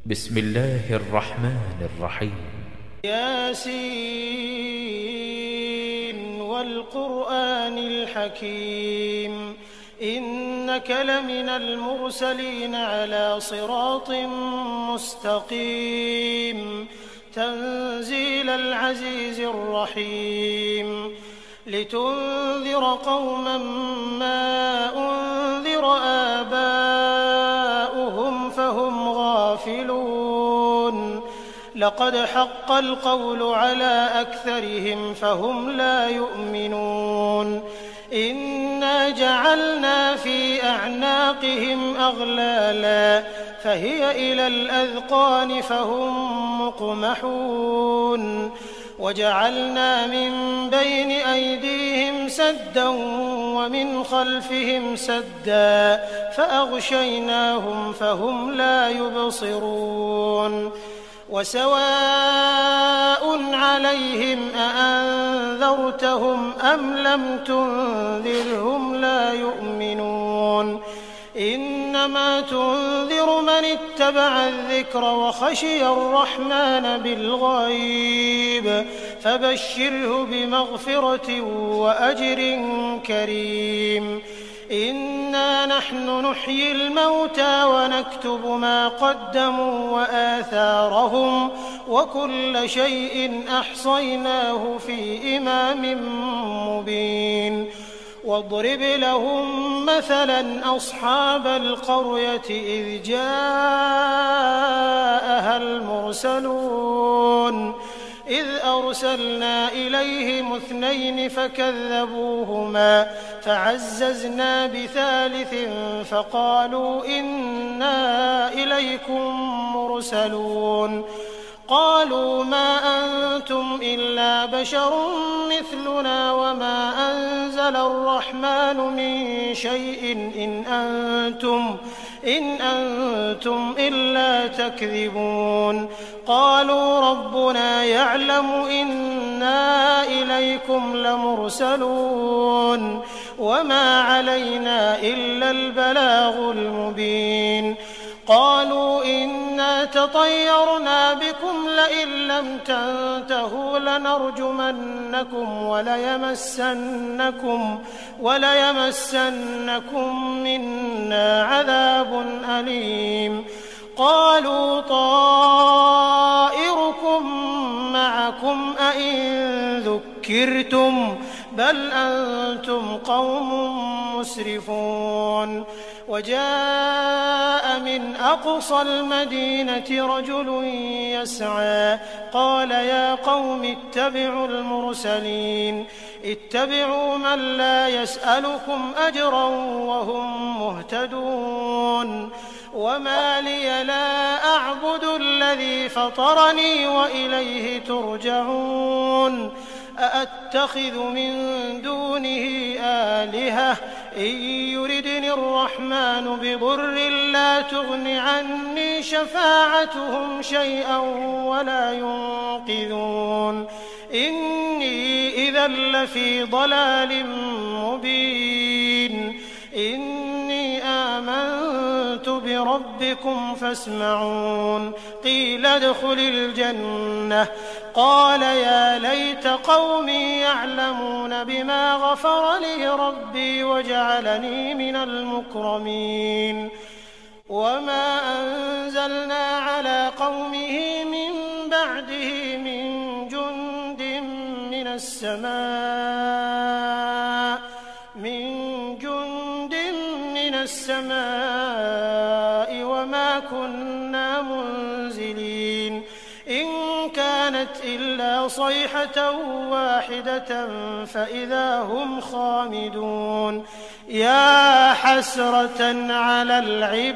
بسم الله الرحمن الرحيم. ياسين والقرآن الحكيم إنك لمن المرسلين على صراط مستقيم تنزيل العزيز الرحيم لتنذر قوما ما أنذر آباؤهم فهم غافلون لقد حق القول على أكثرهم فهم لا يؤمنون إنا جعلنا في أعناقهم أغلالا فهي إلى الأذقان فهم مقمحون وجعلنا من بين أيديهم سدا ومن خلفهم سدا فأغشيناهم فهم لا يبصرون وسواء عليهم أأنذرتهم أم لم تنذرهم لا يؤمنون إنما تنذر من اتبع الذكر وخشي الرحمن بالغيب فبشره بمغفرة وأجر كريم إنا نحن نحيي الموتى ونكتب ما قدموا وآثارهم وكل شيء أحصيناه في إمام مبين واضرب لهم مثلا أصحاب القرية إذ جاءها المرسلون إذ أرسلنا إليهم 2 فكذبوهما فعززنا بثالث فقالوا إنا إليكم مرسلون قالوا ما أنتم إلا بشر مثلنا وما أنزل الرحمن من شيء إن أنتم إلا تكذبون قالوا ربنا يعلم إنا إليكم لمرسلون وما علينا إلا البلاغ المبين قالوا إنا تطيرنا بكم لئن لم تنتهوا لنرجمنكم وليمسنكم منا عذاب أليم قالوا طائركم معكم أئن ذكرتم بل أنتم قوم مسرفون وجاء من أقصى المدينة رجل يسعى قال يا قوم اتبعوا المرسلين اتبعوا من لا يسألكم أجرا وهم مهتدون وما لي لا أعبد الذي فطرني وإليه ترجعون أأتخذ من دونه آلهة إن يردني الرحمن بضر لا تغن عني شفاعتهم شيئا ولا ينقذون إني إذا لفي ضلال مبين إني آمنت بربكم فاسمعون قيل ادخل الجنة قال يا ليت قومي يعلمون بما غفر لي ربي وجعلني من المكرمين وما أنزلنا على قومه من بعده من جند من السماء وما كنا منزلين إن كانت إلا صيحة واحدة فإذا هم خامدون يا حسرة على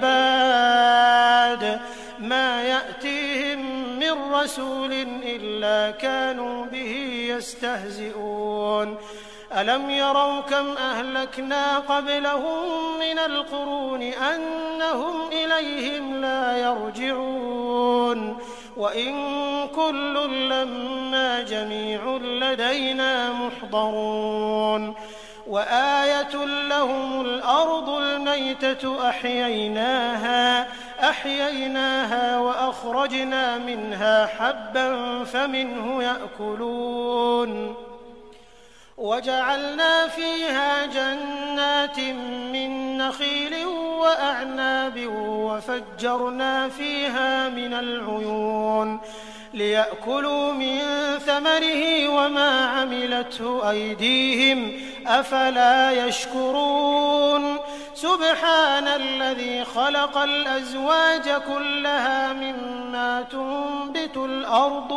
العباد ما يأتيهم من رسول إلا كانوا به يستهزئون ألم يروا كم أهلكنا قبلهم من القرون أنهم إليهم لا يرجعون وإن كل لما جميع لدينا محضرون وآية لهم الأرض الميتة أحييناها فأخرجنا منها حبا فمنه يأكلون وجعلنا فيها جنات من نخيل وأعناب وفجرنا فيها من العيون ليأكلوا من ثمره وما عملته أيديهم أفلا يشكرون سبحان الذي خلق الأزواج كلها مما تنبت الأرض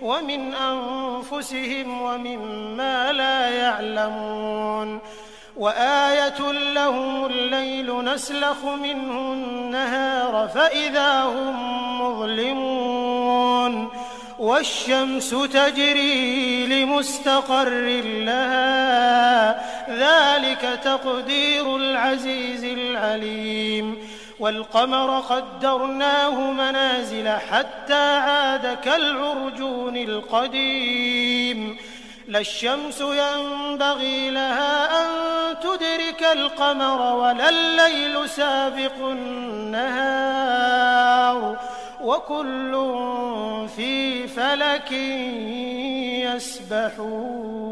ومن أنفسهم ومما لا يعلمون وآية لهم الليل نسلخ منه النهار فإذا هم مظلمون والشمس تجري لمستقر لها ذلك تقدير العزيز العليم والقمر قدرناه منازل حتى عاد كالعرجون القديم لا الشمس ينبغي لها أن تدرك القمر ولا الليل سابق النهار وكل في فلك يسبحون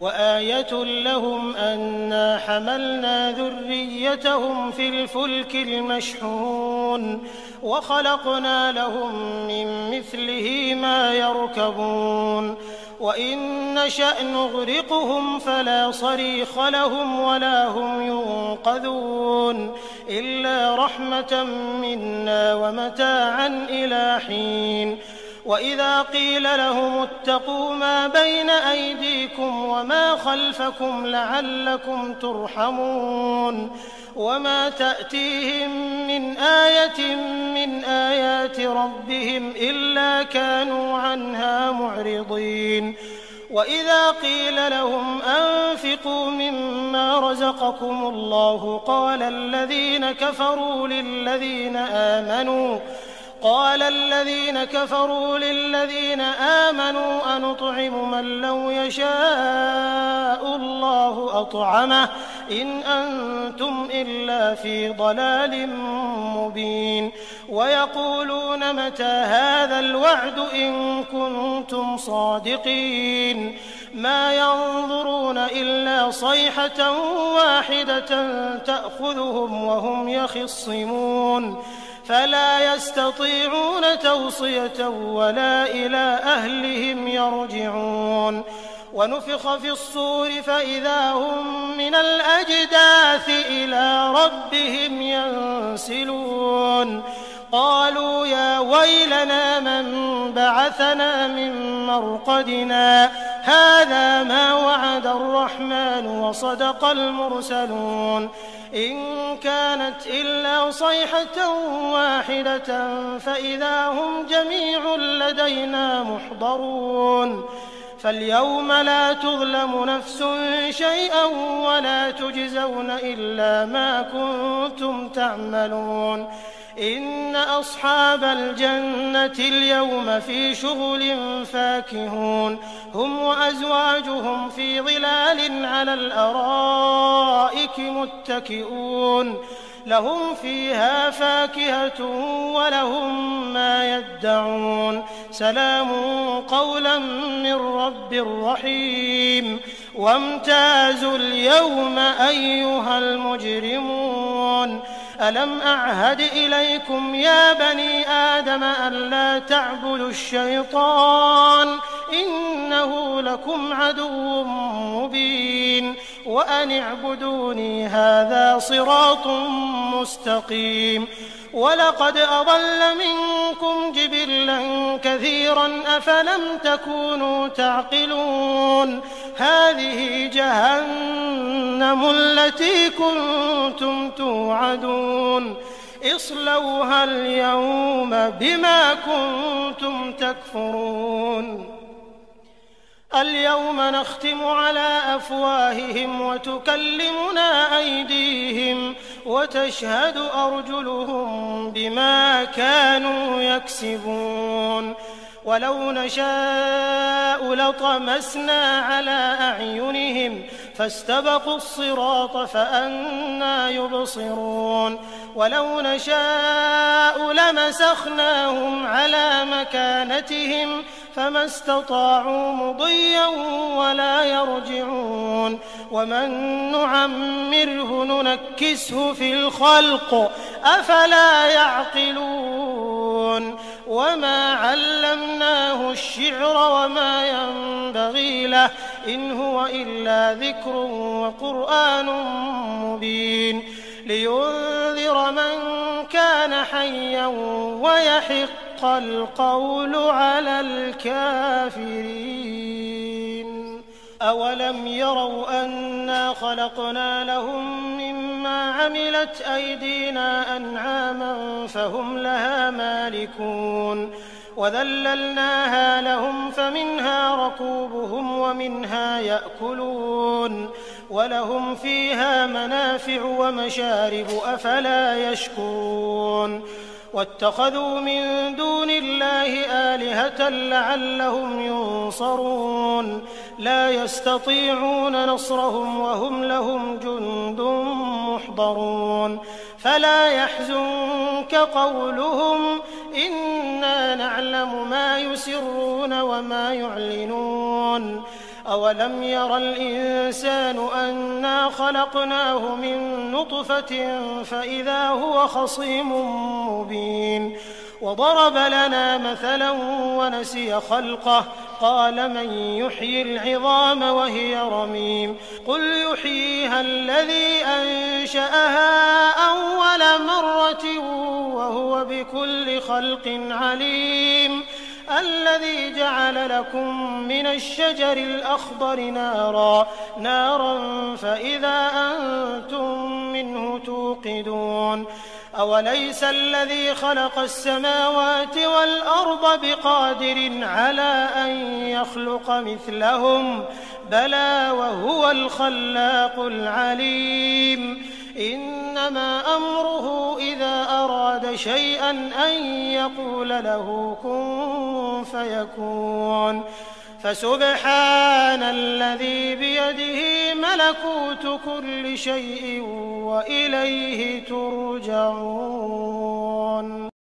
وآية لهم أنا حملنا ذريتهم في الفلك المشحون وخلقنا لهم من مثله ما يركبون وإن نشأ نغرقهم فلا صريخ لهم ولا هم ينقذون إلا رحمة منا ومتاعا إلى حين وإذا قيل لهم اتقوا ما بين أيديكم وما خلفكم لعلكم ترحمون وما تأتيهم من آية من آيات ربهم إلا كانوا عنها معرضين وإذا قيل لهم أنفقوا مما رزقكم الله قال الذين كفروا للذين آمنوا أنطعم من لو يشاء الله أطعمه إن أنتم إلا في ضلال مبين ويقولون متى هذا الوعد إن كنتم صادقين ما ينظرون إلا صيحة واحدة تأخذهم وهم يخصمون فلا يستطيعون توصية ولا إلى أهلهم يرجعون ونفخ في الصور فإذا هم من الأجداث إلى ربهم ينسلون قالوا يا ويلنا من بعثنا من مرقدنا هذا ما وعد الرحمن وصدق المرسلون إن كانت إلا صيحة واحدة فإذا هم جميع لدينا محضرون فاليوم لا تظلم نفس شيئا ولا تجزون إلا ما كنتم تعملون إن أصحاب الجنة اليوم في شغل فاكهون هم وأزواجهم في ظلال على الأرائك متكئون لهم فيها فاكهة ولهم ما يدعون سلام قولا من رب رحيم وامتازوا اليوم أيها المجرمون ألم أعهد إليكم يا بني آدم ألا تعبدوا الشيطان إنه لكم عدو مبين وأن اعبدوني هذا صراط مستقيم ولقد أضل منكم جبلا كثيرا أفلم تكونوا تعقلون هذه جهنم التي كنتم توعدون اصلوها اليوم بما كنتم تكفرون اليوم نختم على أفواههم وتكلمنا أيديهم وتشهد أرجلهم بما كانوا يكسبون ولو نشاء لطمسنا على أعينهم فاستبقوا الصراط فأنى يبصرون ولو نشاء لمسخناهم على مكانتهم فما استطاعوا مضيا ولا يرجعون ومن نعمره ننكسه في الخلق أفلا يعقلون وما علمناه الشعر وما ينبغي له إن هو إلا ذكر وقرآن مبين لينذر من كان حيا ويحق القول على الكافرين أولم يروا أنا خلقنا لهم مما عملت أيدينا أنعاما فهم لها مالكون وذللناها لهم فمنها ركوبهم ومنها يأكلون ولهم فيها منافع ومشارب أفلا يشكرون واتخذوا من دون الله آلهة لعلهم ينصرون لا يستطيعون نصرهم وهم لهم جند محضرون فلا يحزنك قولهم إنا نعلم ما يسرون وما يعلنون أولم ير الإنسان أنا خلقناه من نطفة فإذا هو خصيم مبين وضرب لنا مثلا ونسي خلقه قال من يحيي العظام وهي رميم قل يحييها الذي أنشأها أول مرة وهو بكل خلق عليم الذي جعل لكم من الشجر الأخضر نارا فإذا أنتم منه توقدون أوليس الذي خلق السماوات والأرض بقادر على أن يخلق مثلهم بلى وهو الخلاق العليم إنما أمره إذا أراد شيئا أن يقول له كن فيكون فسبحان الذي بيده ملكوت كل شيء وإليه ترجعون